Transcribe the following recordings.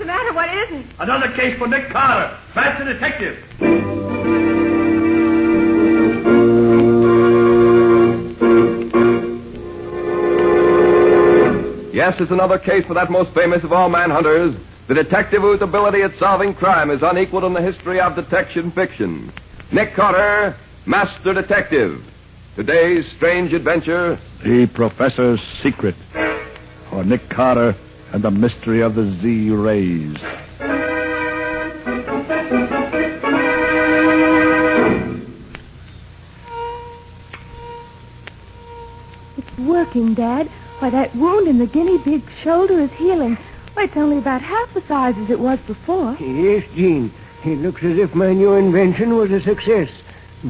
the matter? What is it? Another case for Nick Carter, master detective. Yes, it's another case for that most famous of all manhunters, the detective whose ability at solving crime is unequaled in the history of detection fiction. Nick Carter, Master Detective. Today's strange adventure, The Professor's Secret, or Nick Carter and the Mystery of the Z-Rays. It's working, Dad. Why, that wound in the guinea pig's shoulder is healing. Why, it's only about half the size as it was before. Yes, Jean. It looks as if my new invention was a success.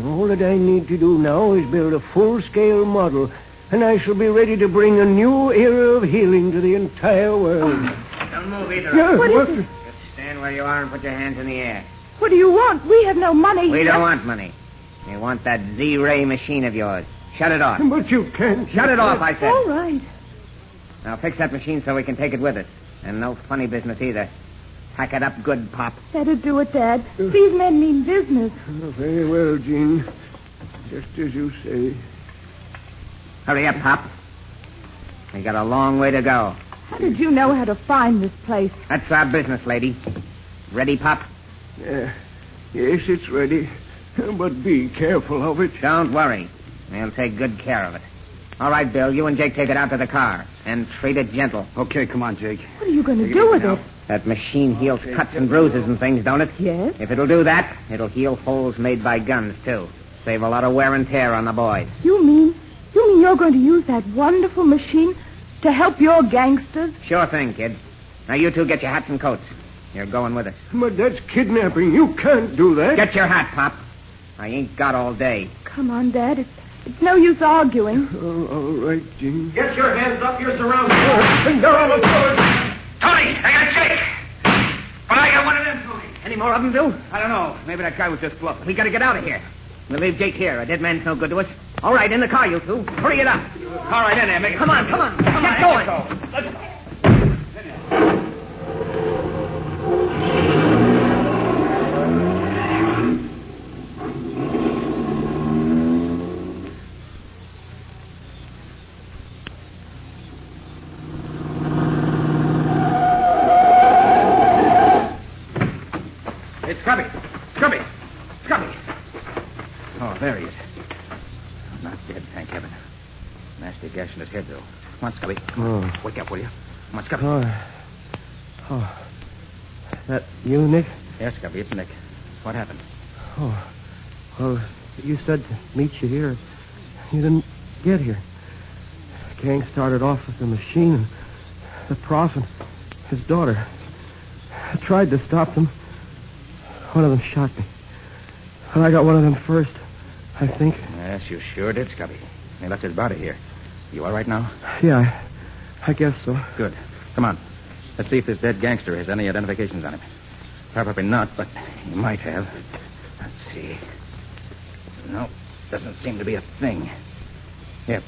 All that I need to do now is build a full-scale model, and I shall be ready to bring a new era of healing to the entire world. Don't move either. Yeah, What is it? Just stand where you are and put your hands in the air. What do you want? We have no money. We don't want money. We want that Z-ray machine of yours. Shut it off. But you can't. Shut it off, I said. All right. Now fix that machine so we can take it with us. And no funny business either. Pack it up good, Pop. Better do it, Dad. These men mean business. Oh, very well, Jean. Just as you say. Hurry up, Pop. We got a long way to go. How did you know how to find this place? That's our business, lady. Ready, Pop? Yes, it's ready. But be careful of it. Don't worry. We'll take good care of it. All right, Bill, you and Jake take it out to the car. And treat it gentle. Okay, come on, Jake. What are you going to do with it? That machine heals cuts and bruises and things, don't it? Yes. If it'll do that, it'll heal holes made by guns, too. Save a lot of wear and tear on the boys. You mean you're going to use that wonderful machine to help your gangsters? Sure thing, kid. Now you two get your hats and coats. You're going with us. But that's kidnapping. You can't do that. Get your hat, Pop. I ain't got all day. Come on, Dad. It's no use arguing. Oh, all right, Jean. Get your hands up, you're surrounded. They're on the floor. Tony, I got Jake. But I got one of them, Tony. Any more of them, Bill? I don't know. Maybe that guy was just bluffing. We gotta get out of here. We'll leave Jake here. A dead man's no good to us. All right, in the car, you two. Hurry it up. All right, in there, make it. Come on. Get going. Let's go. Scubby. Oh, there he is. Not dead, thank heaven. Nasty gash in his head, though. Come on, Scubby. Oh. Wake up, will you? Come on, Scubby. Oh. That you, Nick? Yes, Scubby, it's Nick. What happened? Oh. Well, you said to meet you here. You didn't get here. The gang started off with the machine and the prof and his daughter. I tried to stop them. One of them shot me. And I got one of them first, I think. Yes, you sure did, Scubby. He left his body here. You all right now? Yeah, I guess so. Good. Come on. Let's see if this dead gangster has any identifications on him. Probably not, but he might have. Let's see. No, doesn't seem to be a thing. Here.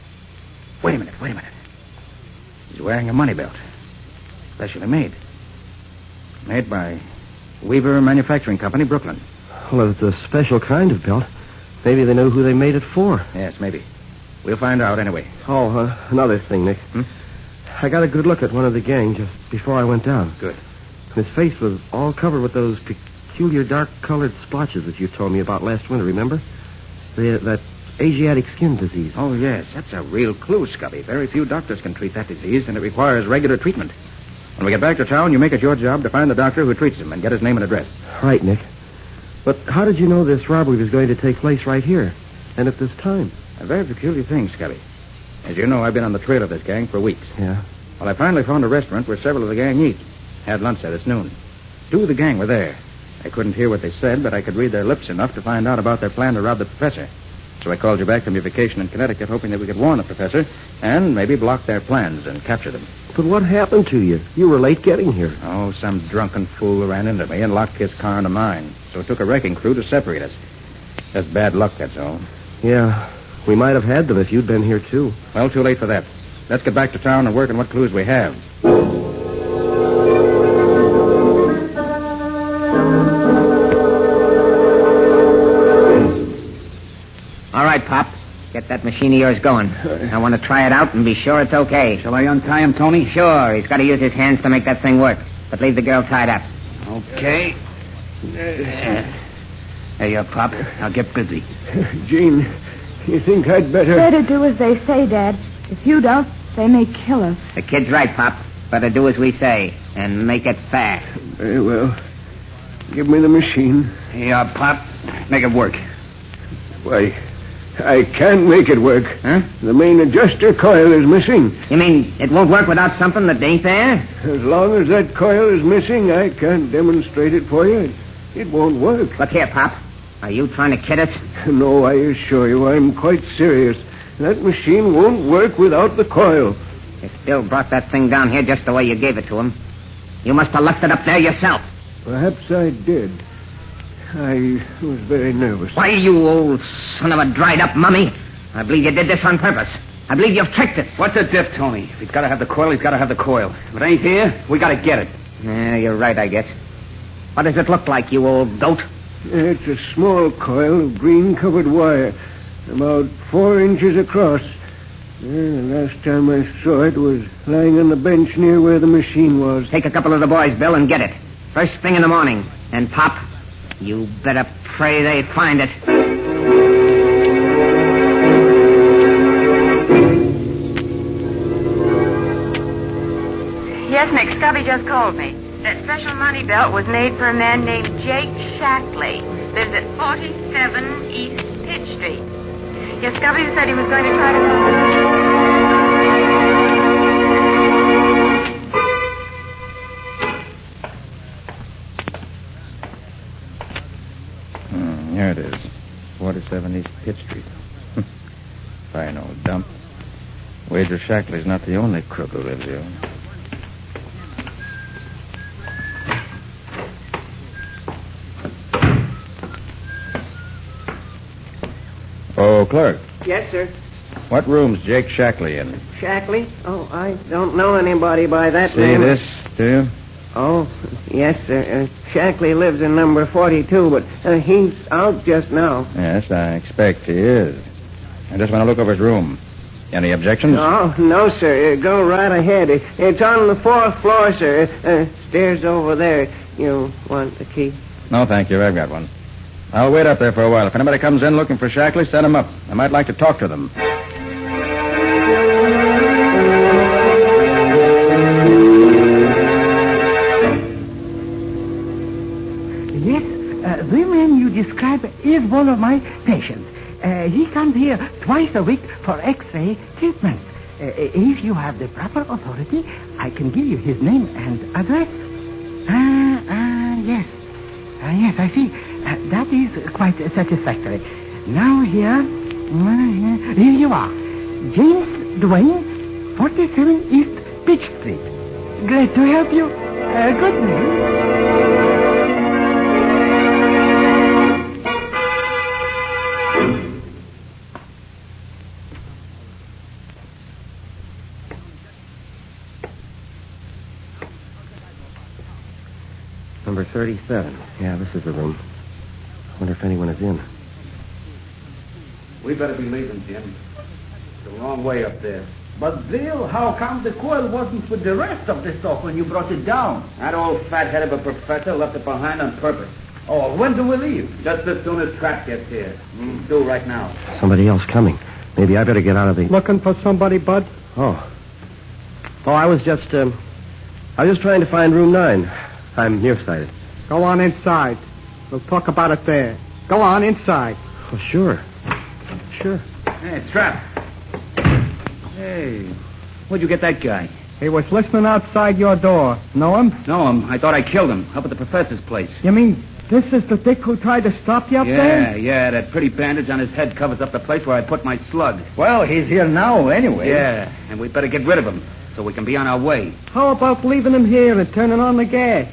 Wait a minute. He's wearing a money belt. Specially made. Made by Weaver Manufacturing Company, Brooklyn. Well, it's a special kind of belt. Maybe they know who they made it for. Yes, maybe. We'll find out anyway. Oh, another thing, Nick. I got a good look at one of the gang just before I went down. Good. His face was all covered with those peculiar dark-colored splotches that you told me about last winter, remember? That Asiatic skin disease. Oh, yes. That's a real clue, Scubby. Very few doctors can treat that disease, and it requires regular treatment. When we get back to town, you make it your job to find the doctor who treats him and get his name and address. Right, Nick. But how did you know this robbery was going to take place right here and at this time? A very peculiar thing, Scubby. As you know, I've been on the trail of this gang for weeks. Yeah? Well, I finally found a restaurant where several of the gang eat. Had lunch there this noon. 2 of the gang were there. I couldn't hear what they said, but I could read their lips enough to find out about their plan to rob the professor. So I called you back from your vacation in Connecticut, hoping that we could warn the professor and maybe block their plans and capture them. But what happened to you? You were late getting here. Oh, some drunken fool ran into me and locked his car into mine. So it took a wrecking crew to separate us. Just bad luck, that's all. Yeah, we might have had them if you'd been here, too. Well, too late for that. Let's get back to town and work on what clues we have. that machine of yours going. I want to try it out and be sure it's okay. Shall I untie him, Tony? Sure, he's got to use his hands to make that thing work. But leave the girl tied up. Okay. There you are, Pop. I'll get busy. Gene, you think I'd better... Better do as they say, Dad. If you don't, they may kill us. The kid's right, Pop. Better do as we say, and make it fast. Very well. Give me the machine. Here you are, Pop. Make it work. Why, I can't make it work. Huh? The main adjuster coil is missing. You mean it won't work without something that ain't there? As long as that coil is missing, I can't demonstrate it for you. It won't work. Look here, Pop. Are you trying to kid us? No, I assure you, I'm quite serious. That machine won't work without the coil. You still brought that thing down here just the way you gave it to him. You must have left it up there yourself. Perhaps I did. I was very nervous. Why, you old son of a dried-up mummy. I believe you did this on purpose. I believe you've tricked us. What's the diff, Tony? If he's got to have the coil, he's got to have the coil. If it ain't here, we got to get it. Yeah, you're right, I guess. What does it look like, you old goat? It's a small coil of green-covered wire, about 4 inches across. The last time I saw it was lying on the bench near where the machine was. Take a couple of the boys, Bill, and get it. First thing in the morning. And, Pop, you better pray they find it. Yes, Nick, Stubby just called me. That special money belt was made for a man named Jake Shackley. Lives at 47 East Pitch Street. Yes, Stubby said he was going to try to... Here it is. 47 East Pitt Street. Fine old dump. Wager Shackley's not the only crook who lives here. Oh, Clark. Yes, sir. What room's Jake Shackley in? Shackley? Oh, I don't know anybody by that See name. this, do you? Oh, yes, sir. Shackley lives in number 42, but he's out just now. Yes, I expect he is. I just want to look over his room. Any objections? Oh, no, sir. Go right ahead. It's on the 4th floor, sir. Stairs over there. You want the key? No, thank you. I've got one. I'll wait up there for a while. If anybody comes in looking for Shackley, send him up. I might like to talk to them. Yes, the man you describe is one of my patients. He comes here twice a week for X-ray treatment. If you have the proper authority, I can give you his name and address. Yes. Yes, I see. That is quite satisfactory. Now here you are. James Duane, 47 East Pitch Street. Glad to help you. Good name. Number 37. Yeah, this is the room. Wonder if anyone is in. We better be leaving, Jim. The wrong way up there. But, Bill, how come the coil wasn't with the rest of the stuff when you brought it down? That old fathead of a professor left it behind on purpose. Oh, when do we leave? Just as soon as Trap gets here. Do right now. Somebody else coming. Maybe I better get out of the... Looking for somebody, Bud? Oh, I was just trying to find room 9. I'm nearsighted. Go on inside. We'll talk about it there. Go on inside. Oh, sure. Sure. Hey, Trap. Hey, where'd you get that guy? He was listening outside your door. Know him? No, I thought I killed him up at the professor's place. You mean this is the dick who tried to stop you up there? Yeah, that pretty bandage on his head covers up the place where I put my slug. Well, he's here now anyway. Yeah, and we better get rid of him so we can be on our way. How about leaving him here and turning on the gas?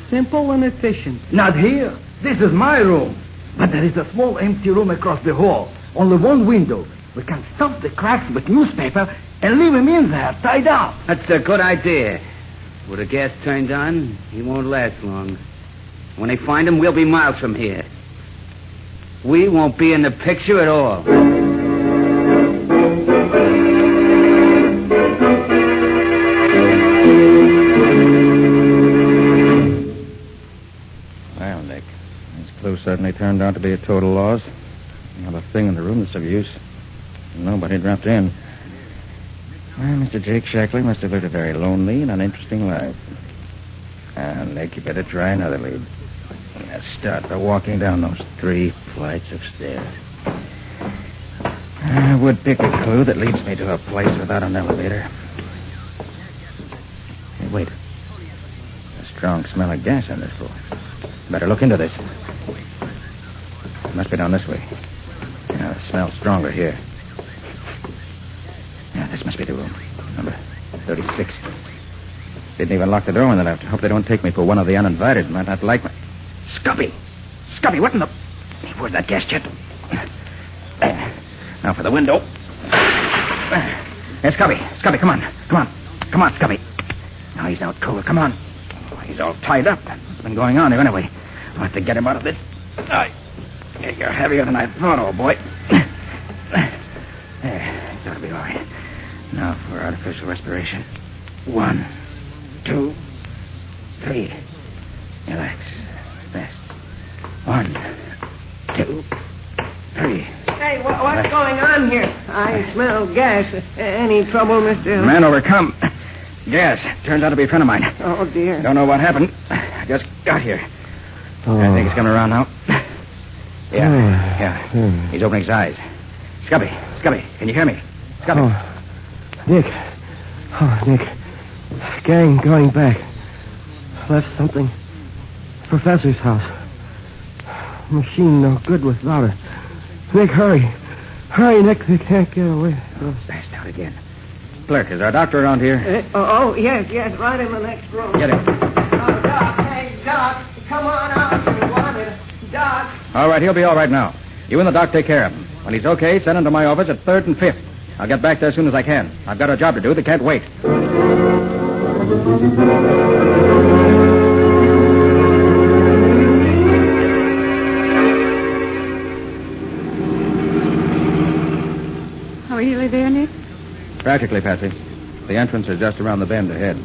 Simple and efficient. Not here. This is my room. But there is a small empty room across the hall. Only one window. We can stuff the cracks with newspaper and leave him in there, tied up. That's a good idea. With the gas turned on, he won't last long. When they find him, we'll be miles from here. We won't be in the picture at all. certainly turned out to be a total loss. Not a thing in the room that's of use. Nobody dropped in. Well, Mr. Jake Shackley must have lived a very lonely and uninteresting life. Nick, you better try another lead. Let's start by walking down those 3 flights of stairs. I would pick a clue that leads me to a place without an elevator. Hey, wait. A strong smell of gas on this floor. Better look into this. It must be down this way. Yeah, the smell's stronger here. Yeah, this must be the room. Number 36. Didn't even lock the door when they left. Hope they don't take me for one of the uninvited. Might not like me. Scubby! Scubby, what in the... Hey, where's that gas jet? Now for the window. Hey, Scubby. Scubby, come on. Come on. Come on, Scubby. Now he's out cold. Come on. Oh, he's all tied up. What's been going on here anyway? I'll have to get him out of this. You're heavier than I thought, old boy. There, he's ought to be all right. Now for artificial respiration. 1, 2, 3. Relax. Rest. 1, 2, 3. Hey, what's going on here? I smell gas. Any trouble, Mr. Man overcome. Gas. Turns out to be a friend of mine. Oh, dear. Don't know what happened. I just got here. I think he's coming around now. Yeah. He's opening his eyes. Scubby, can you hear me? Scubby. Nick. Gang going back. Left something. Professor's house. Machine no good without her. Nick, hurry. Hurry, Nick. They can't get away. Passed out again. Clerk, is our doctor around here? Yes, right in the next room. Get him. Oh, Doc, hey, Doc, come on out if you want it. Doc. All right, he'll be all right now. You and the doc take care of him. When he's okay, send him to my office at 3rd and 5th. I'll get back there as soon as I can. I've got a job to do that can't wait. Are we really there, Nick? Practically, Patsy. The entrance is just around the bend ahead.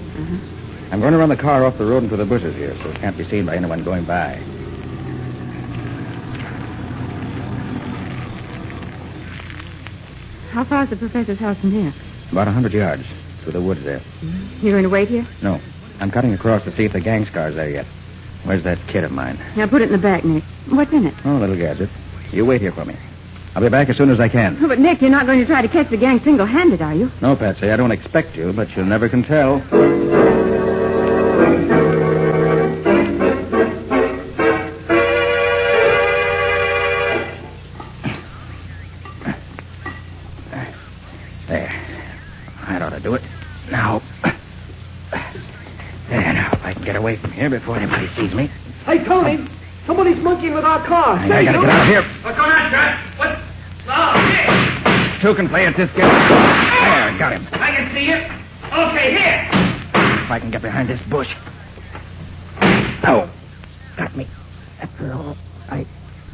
I'm going to run the car off the road into the bushes here so it can't be seen by anyone going by. How far is the professor's house from here? About 100 yards through the woods there. You going to wait here? No. I'm cutting across to see if the gang's car's there yet. Where's that kit of mine? Now put it in the back, Nick. What's in it? Oh, a little gadget. You wait here for me. I'll be back as soon as I can. Oh, but, Nick, you're not going to try to catch the gang single-handed, are you? No, Patsy, I don't expect you, but you never can tell. There. That ought to do it. Now. There, now, if I can get away from here before anybody sees me. Hey, Tony, somebody's monkeying with our car. I gotta get out of here. What's going on, Jack? What? Oh, here. Two can play at this game. There, got him. I can see you. Okay, here. If I can get behind this bush. Oh, got me. After all, I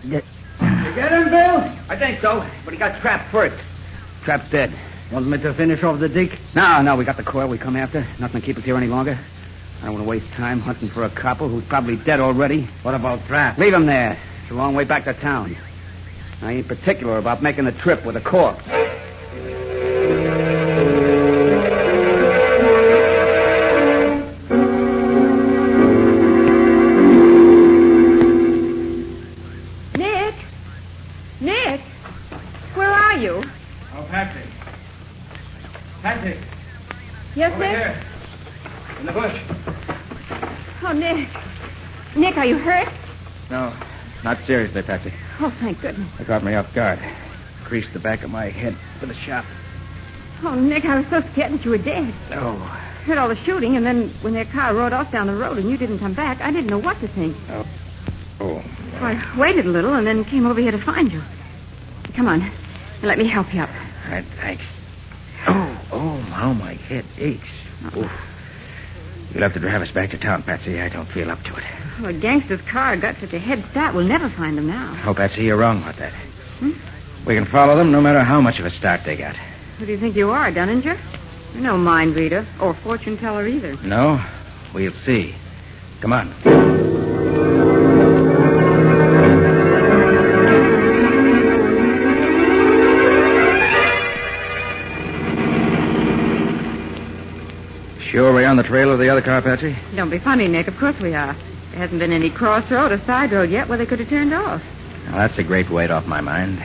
get... You get him, Bill? I think so, but he got trapped first. Trap's dead. Want me to finish off the dig? No, we got the coil we come after. Nothing to keep us here any longer. I don't want to waste time hunting for a copper who's probably dead already. What about Trap? Leave him there. It's a long way back to town. I ain't particular about making the trip with a corpse. Nick, where are you? Oh, Patsy. Patsy. Yes, Over Nick? here. In the bush. Oh, Nick. Nick, are you hurt? No, not seriously, Patsy. Oh, thank goodness. They caught me off guard. Creased the back of my head with a shot. Oh, Nick, I was so scared that you were dead. Oh. Heard all the shooting, and then when their car rode off down the road and you didn't come back, I didn't know what to think. Oh. So I waited a little and then came over here to find you. Come on, and let me help you up. All right, thanks. Oh, how my head aches. Oof. You'll have to drive us back to town, Patsy. I don't feel up to it. Well, a gangster's car got such a head start, we'll never find them now. Oh, Patsy, you're wrong about that. We can follow them no matter how much of a start they got. Who do you think you are, Dunninger? You're no mind reader or fortune teller either. No? We'll see. Come on. of the other car, Patsy? Don't be funny, Nick. Of course we are. There hasn't been any crossroad or side road yet where they could have turned off. Well, that's a great weight off my mind.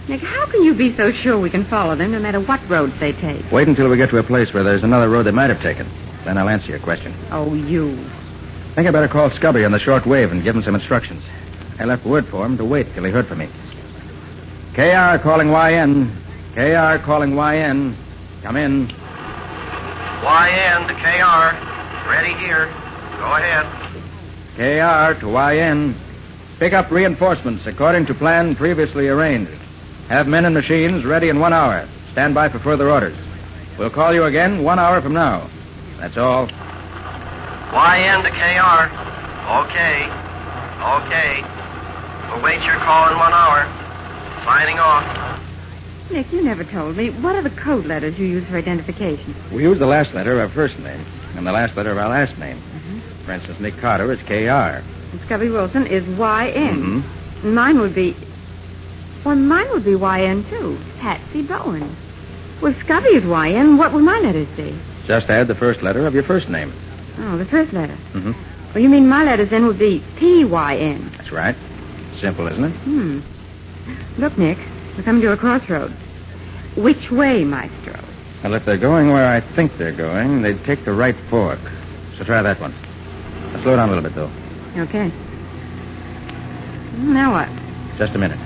Nick, how can you be so sure we can follow them no matter what roads they take? Wait until we get to a place where there's another road they might have taken. Then I'll answer your question. Oh, you. I think I better call Scubby on the short wave and give him some instructions. I left word for him to wait till he heard from me. KR calling YN. KR calling YN. Come in. YN to KR. Ready here. Go ahead. KR to YN. Pick up reinforcements according to plan previously arranged. Have men and machines ready in 1 hour. Stand by for further orders. We'll call you again 1 hour from now. That's all. YN to KR. Okay. Okay. We'll wait your call in 1 hour. Signing off. Nick, you never told me. What are the code letters you use for identification? We use the last letter of our first name and the last letter of our last name. For instance, Nick Carter is KR. And Scubby Wilson is YN. Mm-hmm. Mine would be... Well, mine would be YN, too. Patsy Bowen. Well, if Scubby is YN, what would my letters be? Just add the first letter of your first name. Oh, the first letter. Mm-hmm. Well, you mean my letters then would be PYN. That's right. Simple, isn't it? Look, Nick, we're coming to a crossroad. Which way, Maestro? Well, if they're going where I think they're going, they'd take the right fork. So try that one. Now, slow down a little bit, though. Okay. Now what? Just a minute.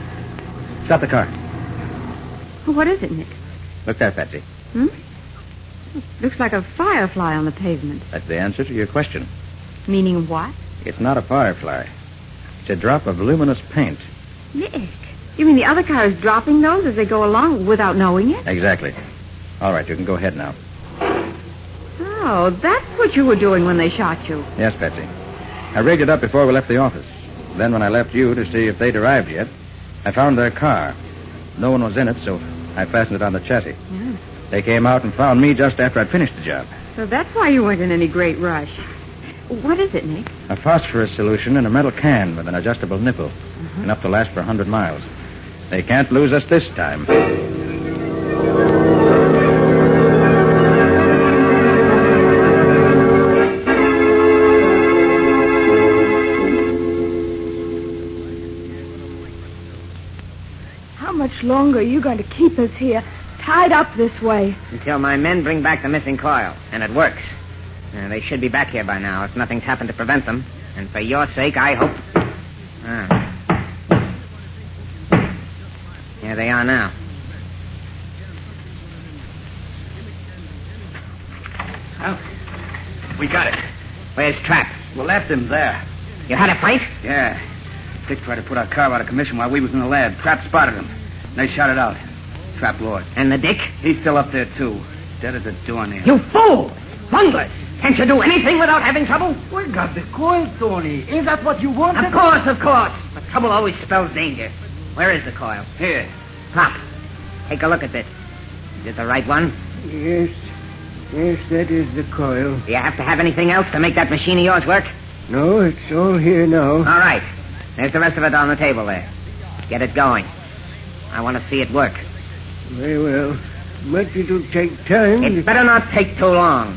Stop the car. Well, what is it, Nick? Look there, Patsy. Looks like a firefly on the pavement. That's the answer to your question. Meaning what? It's not a firefly. It's a drop of luminous paint. Nick, you mean the other car is dropping those as they go along without knowing it? Exactly. All right, you can go ahead now. Oh, that's what you were doing when they shot you. Yes, Patsy. I rigged it up before we left the office. Then when I left you to see if they'd arrived yet, I found their car. No one was in it, so I fastened it on the chassis. Yeah. They came out and found me just after I'd finished the job. So that's why you weren't in any great rush. What is it, Nick? A phosphorus solution in a metal can with an adjustable nipple. Enough to last for 100 miles. They can't lose us this time. How much longer are you going to keep us here, tied up this way? Until my men bring back the missing coil, and it works. They should be back here by now if nothing's happened to prevent them. And for your sake, I hope... Here they are now. Oh, we got it. Where's Trap? We left him there. You had a fight? Yeah. Dick tried to put our car out of commission while we was in the lab. Trap spotted him. They shot it out. Trap lost. And the Dick? He's still up there, too. Dead as a doornail. You fool! Bunglers! Can't you do anything without having trouble? We got the coil, Tony. Is that what you wanted? Of course, of course. But trouble always spells danger. Where is the coil? Here. Pop, take a look at this. Is it the right one? Yes. Yes, that is the coil. Do you have to have anything else to make that machine of yours work? No, it's all here now. All right. There's the rest of it on the table there. Get it going. I want to see it work. Very well. But it'll take time. It better not take too long.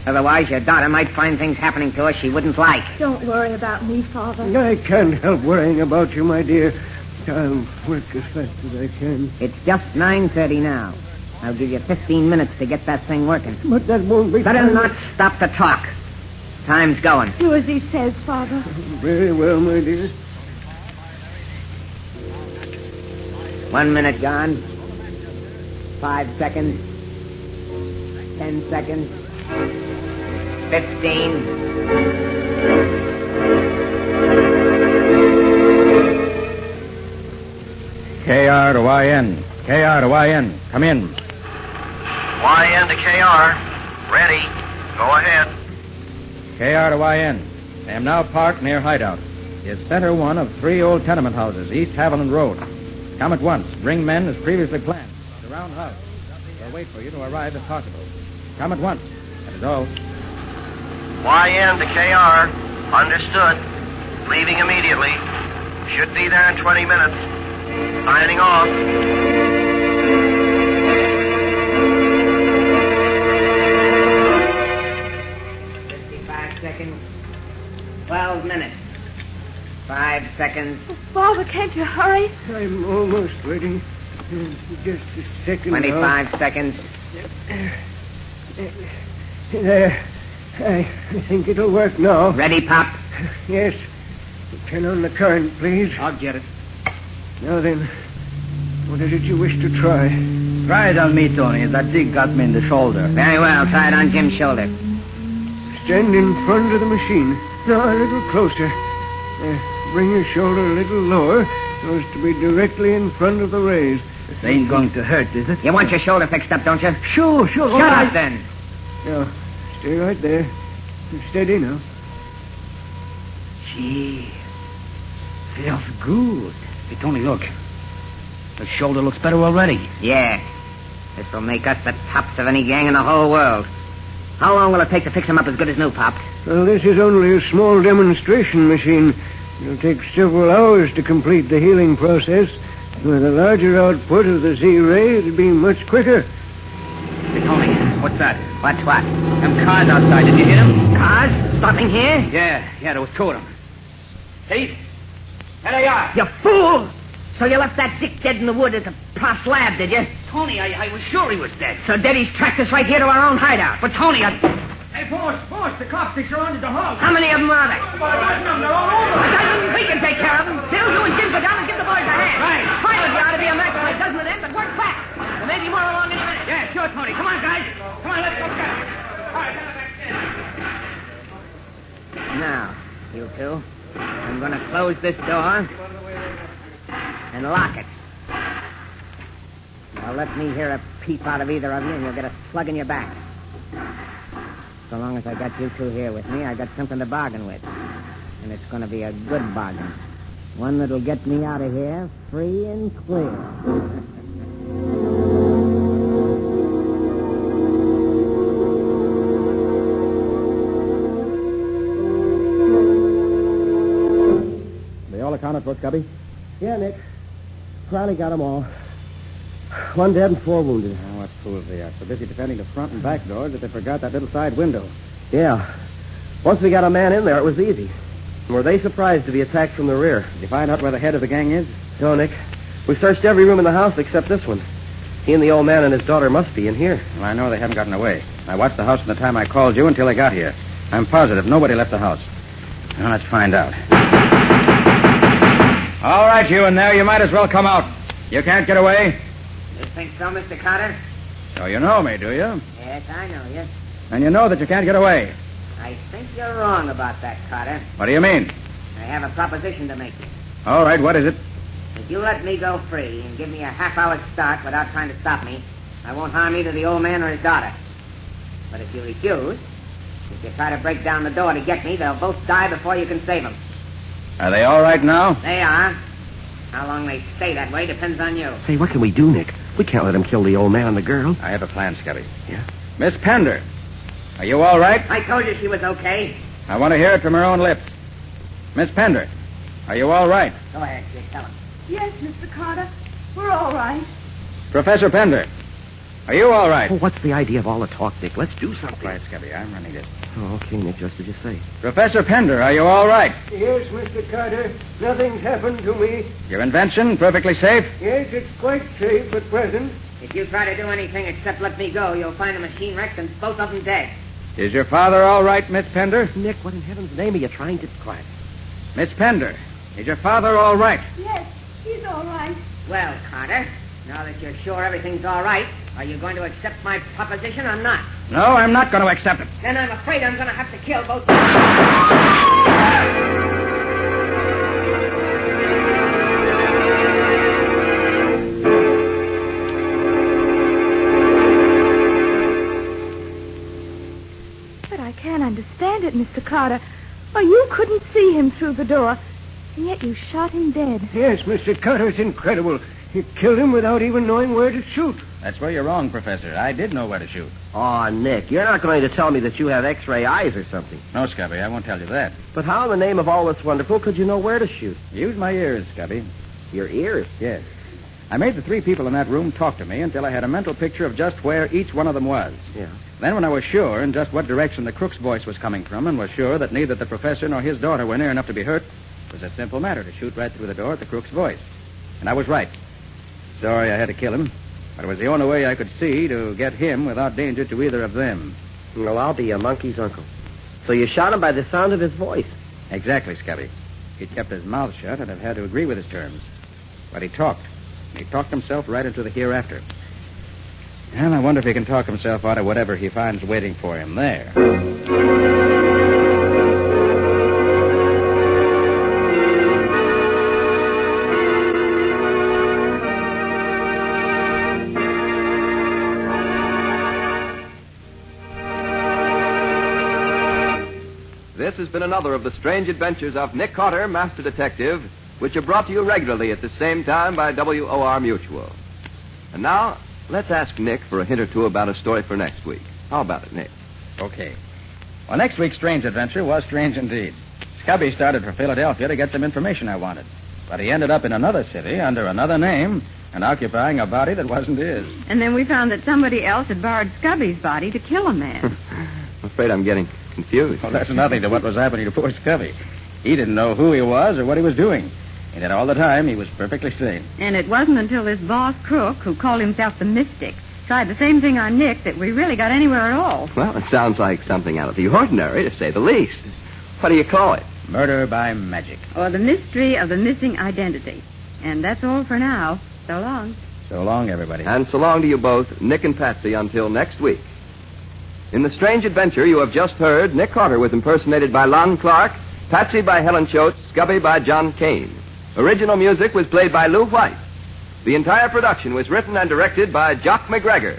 Otherwise, your daughter might find things happening to us she wouldn't like. Don't worry about me, Father. I can't help worrying about you, my dear. I'll work as fast as I can. It's just 9:30 now. I'll give you 15 minutes to get that thing working. But that won't be... Better not stop to talk. Time's going. Do as he says, Father. Very well, my dear. 1 minute gone. 5 seconds. 10 seconds. 15. KR to YN. KR to YN. Come in. YN to KR. Ready. Go ahead. KR to YN. I am now parked near Hideout. It's center one of 3 old tenement houses, East Haviland Road. Come at once. Bring men as previously planned. The round house. We'll wait for you to arrive if possible. Come at once. That is all. YN to KR. Understood. Leaving immediately. Should be there in 20 minutes. Signing off. 12 minutes. 5 seconds. Father, can't you hurry? I'm almost ready. Just a second. 25 seconds. There. I think it'll work now. Ready, Pop? Yes. Turn on the current, please. I'll get it. Now then, what is it you wish to try? Try it on me, Tony. That dig got me in the shoulder. Very well. Try it on Jim's shoulder. Stand in front of the machine. No, a little closer. Bring your shoulder a little lower so as to be directly in front of the rays. This ain't going to hurt, is it? You want your shoulder fixed up, don't you? Sure. Shut up, then. Now, stay right there. Steady now. Gee, feels good. Hey, Tony, look. The shoulder looks better already. Yeah. This will make us the tops of any gang in the whole world. How long will it take to fix him up as good as new, Pop? Well, this is only a small demonstration machine. It'll take several hours to complete the healing process. With a larger output of the Z-ray, it'll be much quicker. Hey, Tony, what's that? What's what? Them cars outside, did you hear them? Cars? Stopping here? Yeah, there was two of them. See? There they are. You fool! So you left that dick dead in the wood at the Pross lab, did you? Tony, I was sure he was dead. So Daddy's tracked us right here to our own hideout. But Tony, Hey, boss, the cops, they surrounded the hall. How many of them are there? They're all over. A dozen. We can take care of them. Bill, you and Jim go down and give the boys a hand. Right. Pilot, you ought to be a match for a dozen of them, but work fast. There may be more along any minute. Yeah, sure, Tony. Come on, guys. Come on, let's go get them. All right, Now, you two, I'm going to close this door and lock it. Now let me hear a peep out of either of you, and you'll get a slug in your back. So long as I got you two here with me, I got something to bargain with. And it's going to be a good bargain. One that'll get me out of here free and clear. They all accounted for, Scubby? Yeah, Nick. Crowley got them all. 1 dead and 4 wounded. Oh, what fools they are. So busy defending the front and back doors that they forgot that little side window. Yeah. Once we got a man in there, it was easy. Were they surprised to be attacked from the rear? Did you find out where the head of the gang is? No, Nick. We searched every room in the house except this one. He and the old man and his daughter must be in here. Well, I know they haven't gotten away. I watched the house from the time I called you until they got here. I'm positive nobody left the house. Now, let's find out. All right, you in there. You might as well come out. You can't get away. You think so, Mr. Carter? So you know me, do you? Yes, I know you. And you know that you can't get away. I think you're wrong about that, Carter. What do you mean? I have a proposition to make you. All right, what is it? If you let me go free and give me a half-hour start without trying to stop me, I won't harm either the old man or his daughter. But if you refuse, if you try to break down the door to get me, they'll both die before you can save them. Are they all right now? They are. How long they stay that way depends on you. Hey, what can we do, Nick? We can't let him kill the old man and the girl. I have a plan, Scubby. Yeah? Miss Pender, are you all right? I told you she was okay. I want to hear it from her own lips. Miss Pender, are you all right? Go ahead, kid. Tell him. Yes, Mr. Carter. We're all right. Professor Pender, are you all right? Oh, what's the idea of all the talk, Nick? Let's do something. Right, Scubby, I'm running it. Oh, okay, Nick, just as you say. Professor Pender, are you all right? Yes, Mr. Carter. Nothing's happened to me. Your invention, perfectly safe? Yes, it's quite safe at present. If you try to do anything except let me go, you'll find the machine wrecked and both of them dead. Is your father all right, Miss Pender? Nick, what in heaven's name are you trying to... Quiet. Miss Pender, is your father all right? Yes, he's all right. Well, Carter, now that you're sure everything's all right, are you going to accept my proposition or not? No, I'm not going to accept it. Then I'm afraid I'm going to have to kill both. But I can't understand it, Mr. Carter. Why, you couldn't see him through the door, and yet you shot him dead. Yes, Mr. Carter, it's incredible. You killed him without even knowing where to shoot. That's where you're wrong, Professor. I did know where to shoot. Oh, Nick, you're not going to tell me that you have X-ray eyes or something. No, Scubby, I won't tell you that. But how in the name of all that's wonderful could you know where to shoot? Use my ears, Scubby. Your ears? Yes. I made the 3 people in that room talk to me until I had a mental picture of just where each one of them was. Yeah. Then when I was sure in just what direction the crook's voice was coming from and was sure that neither the professor nor his daughter were near enough to be hurt, it was a simple matter to shoot right through the door at the crook's voice. And I was right. Sorry I had to kill him, but it was the only way I could see to get him without danger to either of them. Well, I'll be your monkey's uncle. So you shot him by the sound of his voice. Exactly, Scubby. He'd kept his mouth shut and have had to agree with his terms. But he talked. He talked himself right into the hereafter. And I wonder if he can talk himself out of whatever he finds waiting for him there. This has been another of the strange adventures of Nick Carter, Master Detective, which are brought to you regularly at the same time by WOR Mutual. And now, let's ask Nick for a hint or two about a story for next week. How about it, Nick? Okay. Well, next week's strange adventure was strange indeed. Scubby started for Philadelphia to get some information I wanted. But he ended up in another city under another name and occupying a body that wasn't his. And then we found that somebody else had borrowed Scubby's body to kill a man. I'm afraid I'm getting confused. Well, that's nothing to what was happening to poor Scubby. He didn't know who he was or what he was doing. And yet all the time, he was perfectly sane. And it wasn't until this boss crook, who called himself the Mystic, tried the same thing on Nick that we really got anywhere at all. Well, it sounds like something out of the ordinary, to say the least. What do you call it? Murder by magic. Or the mystery of the missing identity. And that's all for now. So long. So long, everybody. And so long to you both, Nick and Patsy, until next week. In the strange adventure you have just heard, Nick Carter was impersonated by Lon Clark, Patsy by Helen Choate, Scubby by John Kane. Original music was played by Lou White. The entire production was written and directed by Jock McGregor.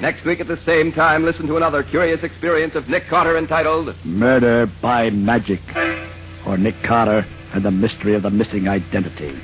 Next week at the same time, listen to another curious experience of Nick Carter entitled Murder by Magic, or Nick Carter and the Mystery of the Missing Identity.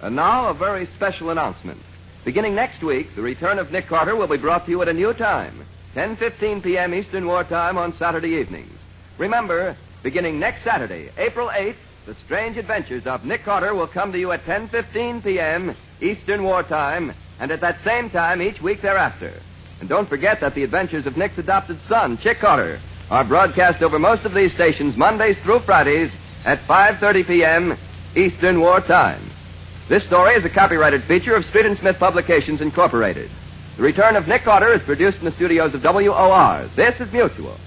And now, a very special announcement. Beginning next week, the return of Nick Carter will be brought to you at a new time, 10:15 p.m. Eastern Wartime on Saturday evenings. Remember, beginning next Saturday, April 8th, the strange adventures of Nick Carter will come to you at 10:15 p.m. Eastern Wartime, and at that same time each week thereafter. And don't forget that the adventures of Nick's adopted son, Chick Carter, are broadcast over most of these stations Mondays through Fridays at 5:30 p.m. Eastern Wartime. This story is a copyrighted feature of Street and Smith Publications, Incorporated. The return of Nick Carter is produced in the studios of WOR. This is Mutual.